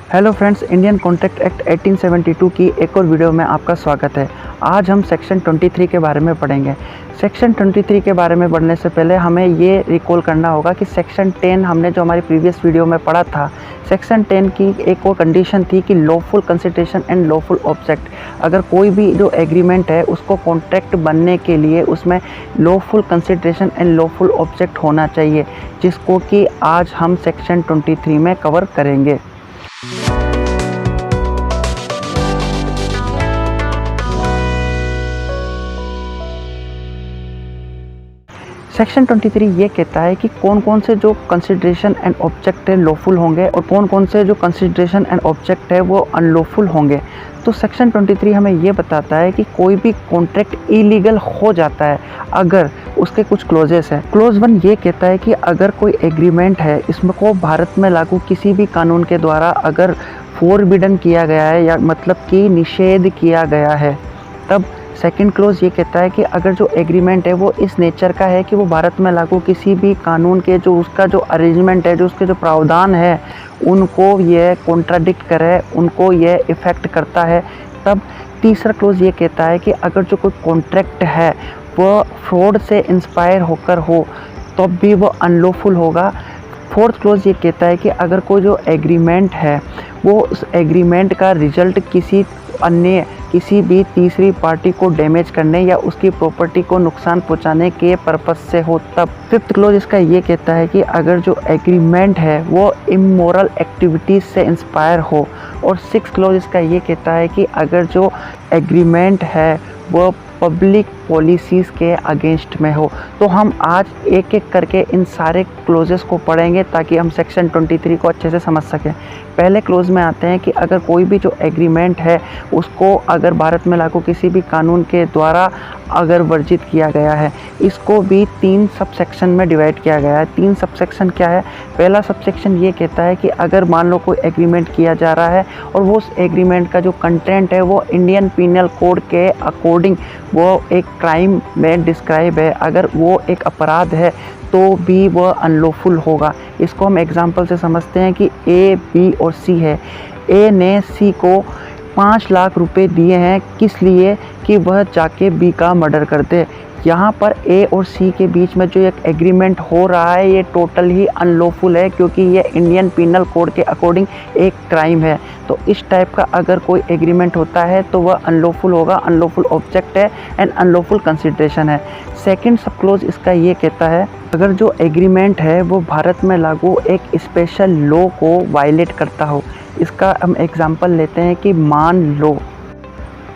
Hello friends, Indian contract act 1872 की एक और वीडियो में आपका स्वागत है। आज हम सेक्शन 23 के बारे में पढ़ेंगे। सेक्शन 23 के बारे में पढ़ने से पहले हमें ये रिकॉल करना होगा कि सेक्शन 10 हमने जो हमारी प्रीवियस वीडियो में पढ़ा था, सेक्शन 10 की एक और कंडीशन थी कि lawful consideration and lawful object. अगर कोई भी जो एग्रीमेंट है उसको कॉन्ट्रैक्ट बनने के लिए उसमें lawful consideration and lawful object होना चाहिए, जिसको कि आज हम सेक्शन 23 में कवर करेंगे। सेक्शन 23 ये कहता है कि कौन कौन से जो कंसिडरेशन एंड ऑब्जेक्ट है लॉफुल होंगे और कौन कौन से जो कंसिडरेशन एंड ऑब्जेक्ट है वो अनलॉफुल होंगे। तो सेक्शन 23 हमें ये बताता है कि कोई भी कॉन्ट्रैक्ट इलीगल हो जाता है अगर उसके कुछ क्लोजेस हैं। क्लोज 1 ये कहता है कि अगर कोई एग्रीमेंट है इसमें को भारत में लागू किसी भी कानून के द्वारा अगर फोरबिडन किया गया है या मतलब कि निषेध किया गया है, तब सेकंड क्लोज ये कहता है कि अगर जो एग्रीमेंट है वो इस नेचर का है कि वो भारत में लागू किसी भी कानून के जो उसका जो अरेंजमेंट है, जो उसके जो प्रावधान है, उनको ये कॉन्ट्राडिक्ट करे, उनको ये इफ़ेक्ट करता है। तब तीसरा क्लोज ये कहता है कि अगर जो कोई कॉन्ट्रैक्ट है वो फ्रॉड से इंस्पायर होकर हो तो भी वो अनलॉफुल होगा। फोर्थ क्लोज ये कहता है कि अगर कोई जो एग्रीमेंट है वो उस एग्रीमेंट का रिजल्ट किसी भी तीसरी पार्टी को डैमेज करने या उसकी प्रॉपर्टी को नुकसान पहुंचाने के पर्पस से हो, तब। फिफ्थ क्लोज इसका ये कहता है कि अगर जो एग्रीमेंट है वो इमोरल एक्टिविटीज़ से इंस्पायर हो। और सिक्स्थ क्लोज इसका ये कहता है कि अगर जो एग्रीमेंट है वो पब्लिक पॉलिसीज़ के अगेंस्ट में हो। तो हम आज एक एक करके इन सारे क्लोजेस को पढ़ेंगे ताकि हम सेक्शन 23 को अच्छे से समझ सकें। पहले क्लोज में आते हैं कि अगर कोई भी जो एग्रीमेंट है उसको अगर भारत में लागू किसी भी कानून के द्वारा अगर वर्जित किया गया है, इसको भी 3 सब सेक्शन में डिवाइड किया गया है। 3 सब सेक्शन क्या है? पहला सब सेक्शन ये कहता है कि अगर मान लो कोई एग्रीमेंट किया जा रहा है और वो उस एग्रीमेंट का जो कंटेंट है वो इंडियन पीनल कोड के अकॉर्डिंग वो एक क्राइम में डिस्क्राइब है, अगर वो एक अपराध है तो भी वह अनलॉफुल होगा। इसको हम एग्जांपल से समझते हैं कि ए, बी और सी है। ए ने सी को 5 लाख रुपए दिए हैं, किस लिए? कि वह जाके बी का मर्डर कर दे। यहाँ पर ए और सी के बीच में जो एक एग्रीमेंट हो रहा है ये टोटल ही अनलॉफुल है, क्योंकि ये इंडियन पीनल कोड के अकॉर्डिंग एक क्राइम है। तो इस टाइप का अगर कोई एग्रीमेंट होता है तो वह अनलॉफुल होगा, अनलॉफुल ऑब्जेक्ट है एंड अनलॉफुल कंसिडरेशन है। सेकंड सब क्लोज इसका ये कहता है अगर जो एग्रीमेंट है वो भारत में लागू एक स्पेशल लॉ को वायलेट करता हो। इसका हम एग्जांपल लेते हैं कि मान लो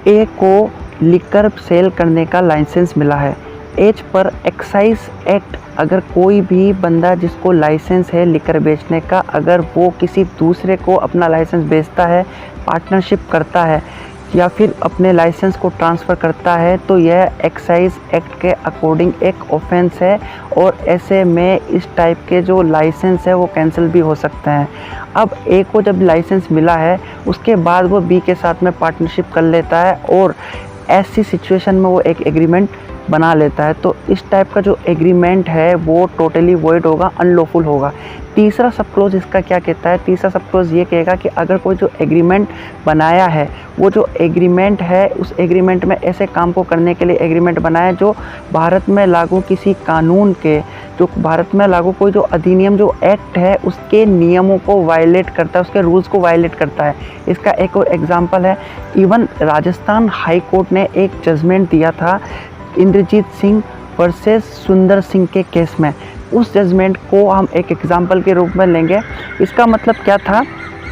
ए को लिकर सेल करने का लाइसेंस मिला है। एज पर एक्साइज एक्ट अगर कोई भी बंदा जिसको लाइसेंस है लिकर बेचने का, अगर वो किसी दूसरे को अपना लाइसेंस बेचता है, पार्टनरशिप करता है या फिर अपने लाइसेंस को ट्रांसफ़र करता है, तो यह एक्साइज एक्ट के अकॉर्डिंग एक ऑफेंस है और ऐसे में इस टाइप के जो लाइसेंस है वो कैंसिल भी हो सकते हैं। अब ए को जब लाइसेंस मिला है उसके बाद वो बी के साथ में पार्टनरशिप कर लेता है और ऐसी सिचुएशन में वो एक एग्रीमेंट बना लेता है, तो इस टाइप का जो एग्रीमेंट है वो टोटली वॉइड होगा, अनलॉफुल होगा। तीसरा सब क्लोज इसका क्या कहता है? तीसरा सब क्लोज ये कहेगा कि अगर कोई जो एग्रीमेंट बनाया है वो जो एग्रीमेंट है उस एग्रीमेंट में ऐसे काम को करने के लिए एग्रीमेंट बनाया जो भारत में लागू किसी कानून के, जो भारत में लागू कोई जो अधिनियम जो एक्ट है उसके नियमों को वायलेट करता है, उसके रूल्स को वायलेट करता है। इसका एक और एग्जांपल है, इवन राजस्थान हाई कोर्ट ने एक जजमेंट दिया था इंद्रजीत सिंह वर्सेस सुंदर सिंह के केस में। उस जजमेंट को हम एक एग्जांपल के रूप में लेंगे। इसका मतलब क्या था?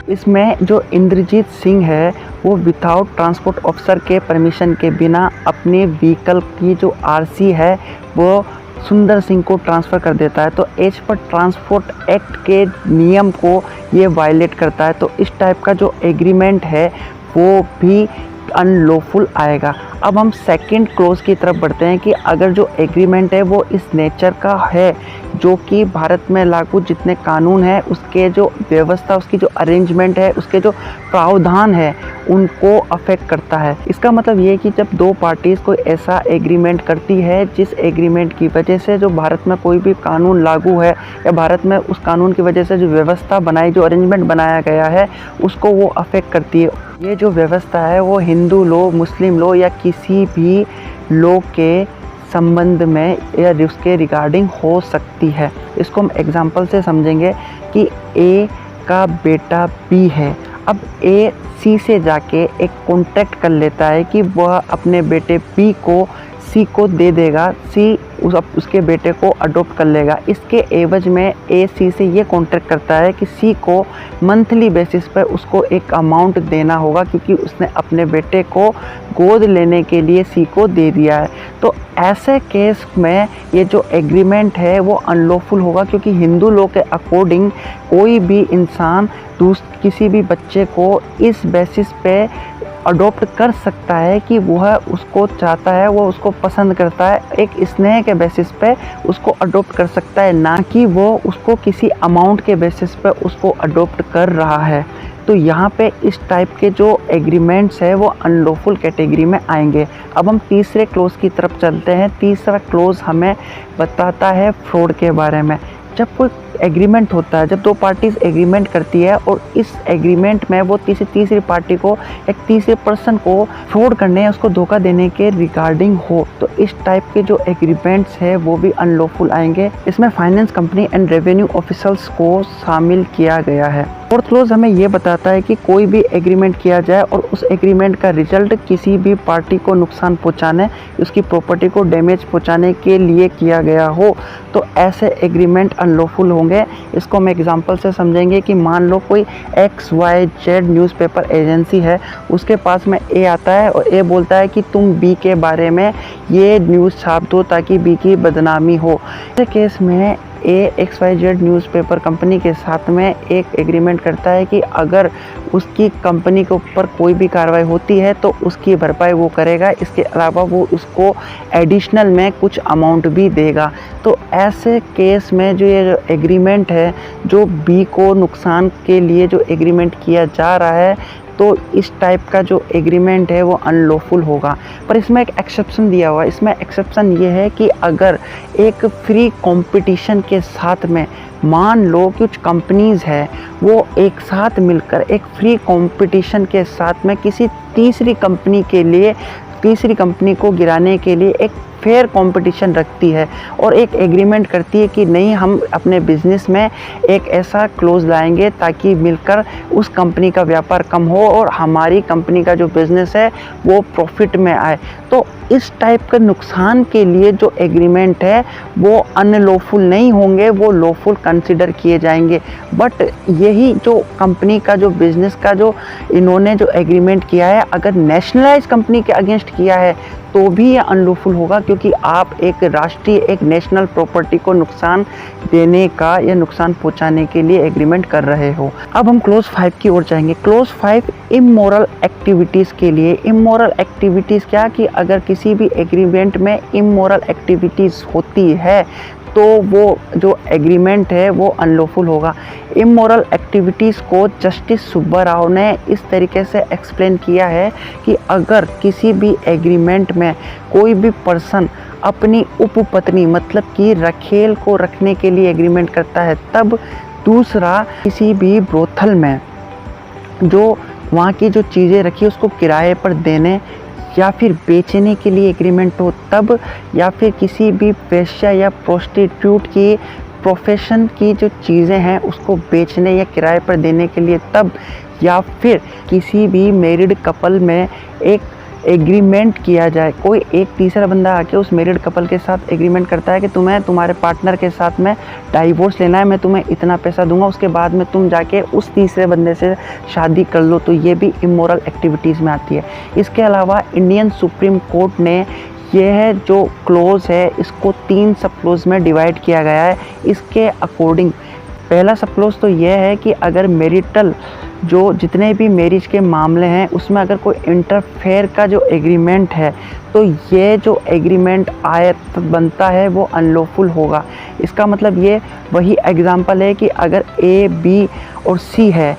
इसमें जो इंद्रजीत सिंह है वो विदाउट ट्रांसपोर्ट ऑफिसर के परमिशन के बिना अपने व्हीकल की जो आरसी है वो सुंदर सिंह को ट्रांसफ़र कर देता है, तो एज पर ट्रांसपोर्ट एक्ट के नियम को ये वायलेट करता है। तो इस टाइप का जो एग्रीमेंट है वो भी अनलॉफुल आएगा। अब हम सेकंड क्लोज की तरफ बढ़ते हैं कि अगर जो एग्रीमेंट है वो इस नेचर का है जो कि भारत में लागू जितने कानून है उसके जो व्यवस्था, उसकी जो अरेंजमेंट है, उसके जो प्रावधान है उनको अफेक्ट करता है। इसका मतलब ये है कि जब दो पार्टीज़ कोई ऐसा एग्रीमेंट करती है जिस एग्रीमेंट की वजह से जो भारत में कोई भी कानून लागू है या भारत में उस कानून की वजह से जो व्यवस्था बनाई, जो अरेंजमेंट बनाया गया है उसको वो अफेक्ट करती है। ये जो व्यवस्था है वो हिंदू लो, मुस्लिम लो या किसी भी लोग के संबंध में या उसके रिगार्डिंग हो सकती है। इसको हम एग्जांपल से समझेंगे कि ए का बेटा बी है। अब ए सी से जाके एक कॉन्ट्रैक्ट कर लेता है कि वह अपने बेटे बी को सी को दे देगा, सी उसके बेटे को अडॉप्ट कर लेगा। इसके एवज में ए सी से ये कॉन्ट्रैक्ट करता है कि सी को मंथली बेसिस पर उसको एक अमाउंट देना होगा क्योंकि उसने अपने बेटे को गोद लेने के लिए सी को दे दिया है। तो ऐसे केस में ये जो एग्रीमेंट है वो अनलॉफुल होगा क्योंकि हिंदू लॉ के अकॉर्डिंग कोई भी इंसान किसी भी बच्चे को इस बेसिस पे अडॉप्ट कर सकता है कि वह उसको चाहता है, वो उसको पसंद करता है, एक स्नेह के बेसिस पे उसको अडॉप्ट कर सकता है, ना कि वो उसको किसी अमाउंट के बेसिस पे उसको अडॉप्ट कर रहा है। तो यहाँ पे इस टाइप के जो एग्रीमेंट्स है वो अनलॉफुल कैटेगरी में आएंगे। अब हम तीसरे क्लोज की तरफ चलते हैं। तीसरा क्लोज हमें बताता है फ्रॉड के बारे में। जब कोई एग्रीमेंट होता है, जब दो पार्टीज एग्रीमेंट करती है और इस एग्रीमेंट में वो तीसरी पार्टी को, एक तीसरे पर्सन को फ्रॉड करने या उसको धोखा देने के रिगार्डिंग हो, तो इस टाइप के जो एग्रीमेंट्स है वो भी अनलॉफुल आएंगे। इसमें finance company and revenue officers को शामिल किया गया है। फोर्थ क्लोज हमें ये बताता है कि कोई भी एग्रीमेंट किया जाए और उस एग्रीमेंट का रिजल्ट किसी भी पार्टी को नुकसान पहुंचाने, उसकी प्रॉपर्टी को डैमेज पहुंचाने के लिए किया गया हो तो ऐसे एग्रीमेंट अनलॉफुल होंगे। इसको हम एग्जांपल से समझेंगे कि मान लो कोई XYZ न्यूज़पेपर एजेंसी है, उसके पास में ए आता है और ए बोलता है कि तुम बी के बारे में ये न्यूज़ छाप दो ताकि बी की बदनामी हो। ऐसे केस में XYZ न्यूज़पेपर कंपनी के साथ में एक एग्रीमेंट करता है कि अगर उसकी कंपनी के ऊपर कोई भी कार्रवाई होती है तो उसकी भरपाई वो करेगा, इसके अलावा वो उसको एडिशनल में कुछ अमाउंट भी देगा। तो ऐसे केस में जो ये एग्रीमेंट है, जो बी को नुकसान के लिए जो एग्रीमेंट किया जा रहा है, तो इस टाइप का जो एग्रीमेंट है वो अनलॉफुल होगा। पर इसमें एक एक्सेप्शन दिया हुआ है। इसमें एक्सेप्शन ये है कि अगर एक फ्री कंपटीशन के साथ में मान लो कुछ कंपनीज़ है वो एक साथ मिलकर एक फ्री कंपटीशन के साथ में किसी तीसरी कंपनी को गिराने के लिए एक फेयर कंपटीशन रखती है और एक एग्रीमेंट करती है कि नहीं, हम अपने बिजनेस में एक ऐसा क्लोज लाएंगे ताकि मिलकर उस कंपनी का व्यापार कम हो और हमारी कंपनी का जो बिजनेस है वो प्रॉफिट में आए। तो इस टाइप के नुकसान के लिए जो एग्रीमेंट है वो अनलॉफुल नहीं होंगे, वो लॉफुल कंसिडर किए जाएंगे। बट यही जो कंपनी का जो बिजनेस का जो इन्होंने जो एग्रीमेंट किया है, अगर नेशनलाइज कंपनी के अगेंस्ट किया है तो भी ये अनलॉफुल होगा क्योंकि आप एक राष्ट्रीय, एक नेशनल प्रॉपर्टी को नुकसान देने का या नुकसान पहुंचाने के लिए एग्रीमेंट कर रहे हो। अब हम क्लोज 5 की ओर जाएंगे। क्लोज 5 इमोरल एक्टिविटीज़ के लिए। इमोरल एक्टिविटीज़ क्या कि अगर किसी भी एग्रीमेंट में इमोरल एक्टिविटीज़ होती है तो वो जो एग्रीमेंट है वो अनलॉफुल होगा। इमोरल एक्टिविटीज़ को जस्टिस सुब्बा राव ने इस तरीके से एक्सप्लेन किया है कि अगर किसी भी एग्रीमेंट में कोई भी पर्सन अपनी उपपत्नी मतलब कि रखेल को रखने के लिए एग्रीमेंट करता है, तब दूसरा किसी भी ब्रोथल में जो वहाँ की जो चीज़ें रखी उसको किराए पर देने या फिर बेचने के लिए एग्रीमेंट हो तब, या फिर किसी भी वेश्या या प्रोस्टिट्यूट की प्रोफेशन की जो चीज़ें हैं उसको बेचने या किराए पर देने के लिए तब, या फिर किसी भी मैरिड कपल में एक एग्रीमेंट किया जाए, कोई एक तीसरा बंदा आके उस मैरिड कपल के साथ एग्रीमेंट करता है कि तुम्हें तुम्हारे पार्टनर के साथ में डाइवोर्स लेना है, मैं तुम्हें इतना पैसा दूंगा, उसके बाद में तुम जाके उस तीसरे बंदे से शादी कर लो, तो ये भी इमोरल एक्टिविटीज़ में आती है। इसके अलावा इंडियन सुप्रीम कोर्ट ने यह जो क्लोज है इसको 3 सब क्लोज में डिवाइड किया गया है। इसके अकॉर्डिंग पहला सब क्लोज तो यह है कि अगर मैरिटल जो जितने भी मैरिज के मामले हैं उसमें अगर कोई इंटरफेयर का जो एग्रीमेंट है तो ये जो एग्रीमेंट आयत बनता है वो अनलॉफुल होगा। इसका मतलब ये वही एग्जांपल है कि अगर ए बी और सी है,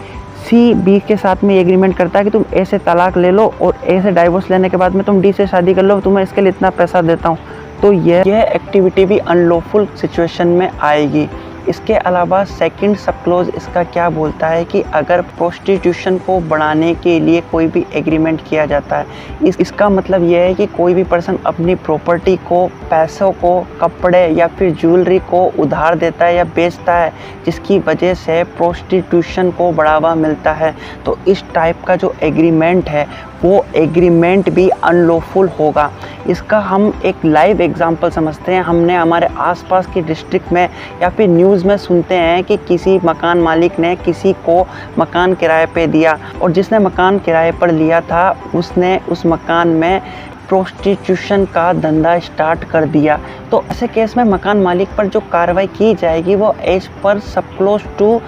सी बी के साथ में एग्रीमेंट करता है कि तुम ए से तलाक ले लो और ए से डाइवोर्स लेने के बाद में तुम डी से शादी कर लो, तुम्हें इसके लिए इतना पैसा देता हूँ, तो यह एक्टिविटी भी अनलॉफुल सिचुएशन में आएगी। इसके अलावा सेकंड सब क्लोज इसका क्या बोलता है कि अगर प्रोस्टिट्यूशन को बढ़ाने के लिए कोई भी एग्रीमेंट किया जाता है, इसका मतलब यह है कि कोई भी पर्सन अपनी प्रॉपर्टी को, पैसों को, कपड़े या फिर ज्वेलरी को उधार देता है या बेचता है जिसकी वजह से प्रोस्टिट्यूशन को बढ़ावा मिलता है, तो इस टाइप का जो एग्रीमेंट है वो एग्रीमेंट भी अनलॉफुल होगा। इसका हम एक लाइव एग्जांपल समझते हैं। हमने हमारे आसपास की डिस्ट्रिक्ट में या फिर न्यूज़ में सुनते हैं कि किसी मकान मालिक ने किसी को मकान किराए पे दिया और जिसने मकान किराए पर लिया था उसने उस मकान में प्रोस्टिट्यूशन का धंधा स्टार्ट कर दिया। तो ऐसे केस में मकान मालिक पर जो कार्रवाई की जाएगी वो as per sub clause to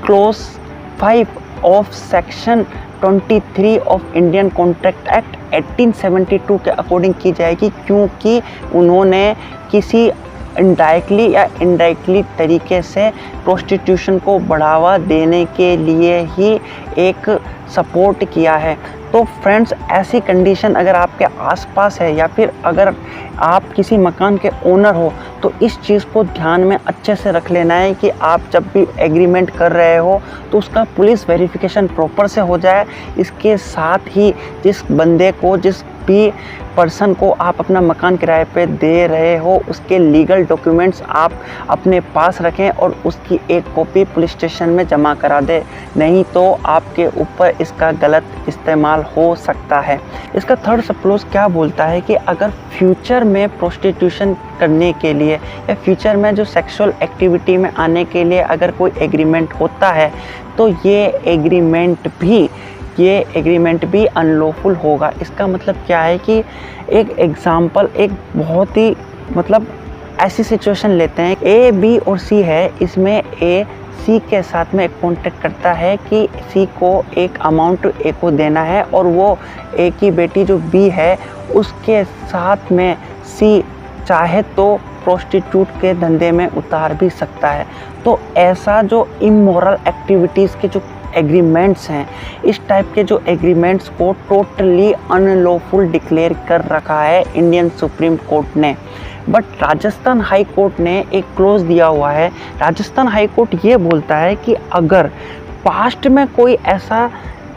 clause 5 of section 23 of Indian contract act 1872 के अकॉर्डिंग की जाएगी, क्योंकि उन्होंने किसी इनडायरेक्टली या इनडायरेक्टली तरीके से प्रोस्टिट्यूशन को बढ़ावा देने के लिए ही एक सपोर्ट किया है। तो फ्रेंड्स, ऐसी कंडीशन अगर आपके आसपास है या फिर अगर आप किसी मकान के ओनर हो तो इस चीज़ को ध्यान में अच्छे से रख लेना है कि आप जब भी एग्रीमेंट कर रहे हो तो उसका पुलिस वेरिफिकेशन प्रॉपर से हो जाए। इसके साथ ही जिस बंदे को, जिस भी पर्सन को आप अपना मकान किराए पे दे रहे हो उसके लीगल डॉक्यूमेंट्स आप अपने पास रखें और उसकी एक कॉपी पुलिस स्टेशन में जमा करा दें, नहीं तो आपके ऊपर इसका गलत इस्तेमाल हो सकता है। इसका थर्ड सब क्लोज क्या बोलता है कि अगर फ्यूचर में प्रोस्टिट्यूशन करने के लिए या फ्यूचर में जो सेक्सुअल एक्टिविटी में आने के लिए अगर कोई एग्रीमेंट होता है तो ये एग्रीमेंट भी अनलॉफुल होगा। इसका मतलब क्या है कि एक एग्जांपल, एक बहुत ही मतलब ऐसी सिचुएशन लेते हैं, ए बी और सी है, इसमें ए सी के साथ में एक कॉन्ट्रैक्ट करता है कि सी को एक अमाउंट ए को देना है और वो ए की बेटी जो बी है उसके साथ में सी चाहे तो प्रोस्टिट्यूट के धंधे में उतार भी सकता है। तो ऐसा जो इमोरल एक्टिविटीज़ के जो एग्रीमेंट्स हैं, इस टाइप के जो एग्रीमेंट्स को टोटली अनलॉफुल डिक्लेयर कर रखा है इंडियन सुप्रीम कोर्ट ने। बट राजस्थान हाई कोर्ट ने एक क्लोज दिया हुआ है। राजस्थान हाई कोर्ट ये बोलता है कि अगर पास्ट में कोई ऐसा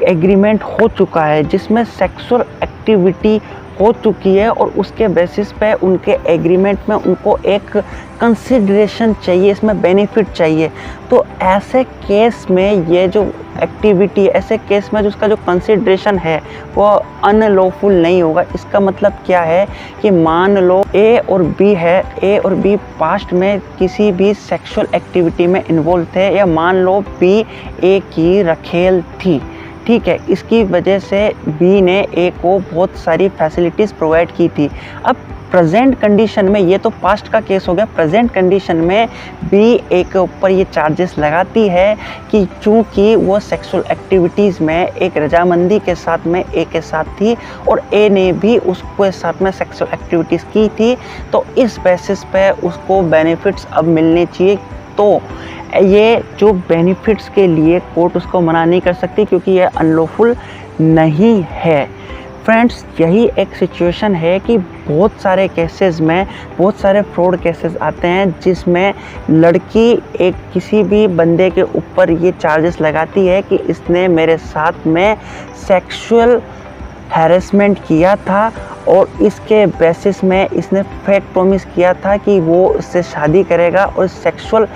एग्रीमेंट हो चुका है जिसमें सेक्सुअल एक्टिविटी हो चुकी है और उसके बेसिस पे उनके एग्रीमेंट में उनको एक कंसिडरेशन चाहिए, इसमें बेनिफिट चाहिए, तो ऐसे केस में ये जो एक्टिविटी, ऐसे केस में जो उसका जो कंसिडरेशन है वो अनलॉफुल नहीं होगा। इसका मतलब क्या है कि मान लो ए और बी है, ए और बी पास्ट में किसी भी सेक्सुअल एक्टिविटी में इन्वॉल्व थे, या मान लो बी ए की रखेल थी, ठीक है, इसकी वजह से बी ने ए को बहुत सारी फैसिलिटीज़ प्रोवाइड की थी। अब प्रेजेंट कंडीशन में, ये तो पास्ट का केस हो गया, प्रेजेंट कंडीशन में बी ए के ऊपर ये चार्जेस लगाती है कि चूँकि वो सेक्सुअल एक्टिविटीज़ में एक रजामंदी के साथ में ए के साथ थी और ए ने भी उसके साथ में सेक्सुअल एक्टिविटीज़ की थी, तो इस बेसिस पे उसको बेनिफिट्स अब मिलने चाहिए। तो ये जो बेनिफिट्स के लिए कोर्ट उसको मना नहीं कर सकती क्योंकि ये अनलॉफुल नहीं है। फ्रेंड्स, यही एक सिचुएशन है कि बहुत सारे केसेस में, बहुत सारे फ्रॉड केसेस आते हैं जिसमें लड़की एक किसी भी बंदे के ऊपर ये चार्जेस लगाती है कि इसने मेरे साथ में सेक्सुअल हैरेसमेंट किया था और इसके बेसिस में इसने फेक प्रॉमिस किया था कि वो उससे शादी करेगा और सेक्सुअल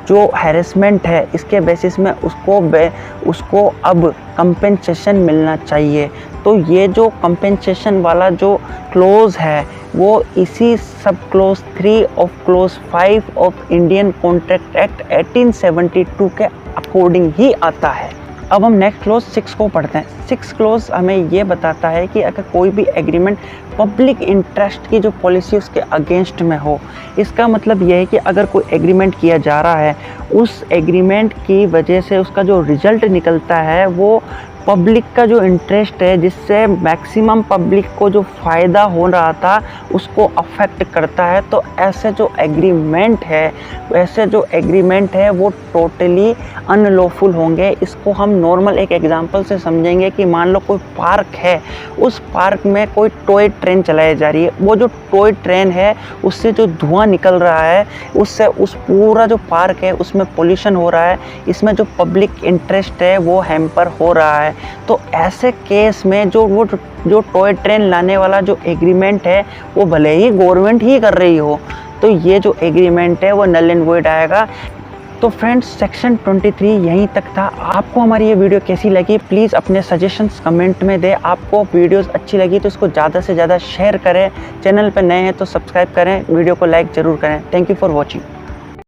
जो हैरेसमेंट है इसके बेसिस में उसको अब कंपेंसेशन मिलना चाहिए। तो ये जो कंपेंसेशन वाला जो क्लोज है वो इसी सब close 3 of close 5 of Indian contract act 1872 के अकॉर्डिंग ही आता है। अब हम नेक्स्ट क्लोज 6 को पढ़ते हैं। 6 क्लोज हमें ये बताता है कि अगर कोई भी एग्रीमेंट पब्लिक इंटरेस्ट की जो पॉलिसी उसके अगेंस्ट में हो, इसका मतलब यह है कि अगर कोई एग्रीमेंट किया जा रहा है, उस एग्रीमेंट की वजह से उसका जो रिजल्ट निकलता है वो पब्लिक का जो इंटरेस्ट है, जिससे मैक्सिमम पब्लिक को जो फ़ायदा हो रहा था उसको अफेक्ट करता है, तो ऐसे जो एग्रीमेंट है वो टोटली अनलॉफुल होंगे। इसको हम नॉर्मल एक एग्जांपल से समझेंगे कि मान लो कोई पार्क है, उस पार्क में कोई टॉय ट्रेन चलाई जा रही है, वो जो टॉय ट्रेन है उससे जो धुआं निकल रहा है उससे उस पूरा जो पार्क है उसमें पोल्यूशन हो रहा है, इसमें जो पब्लिक इंटरेस्ट है वो हैम्पर हो रहा है। तो ऐसे केस में जो टॉय ट्रेन लाने वाला जो एग्रीमेंट है वो भले ही गवर्नमेंट ही कर रही हो, तो ये जो एग्रीमेंट है वो नल एंड वॉइड आएगा। तो फ्रेंड्स, सेक्शन 23 यहीं तक था। आपको हमारी ये वीडियो कैसी लगी प्लीज़ अपने सजेशंस कमेंट में दें। आपको वीडियोस अच्छी लगी तो इसको ज़्यादा से ज़्यादा शेयर करें। चैनल पर नए हैं तो सब्सक्राइब करें, वीडियो को लाइक ज़रूर करें। Thank you for watching.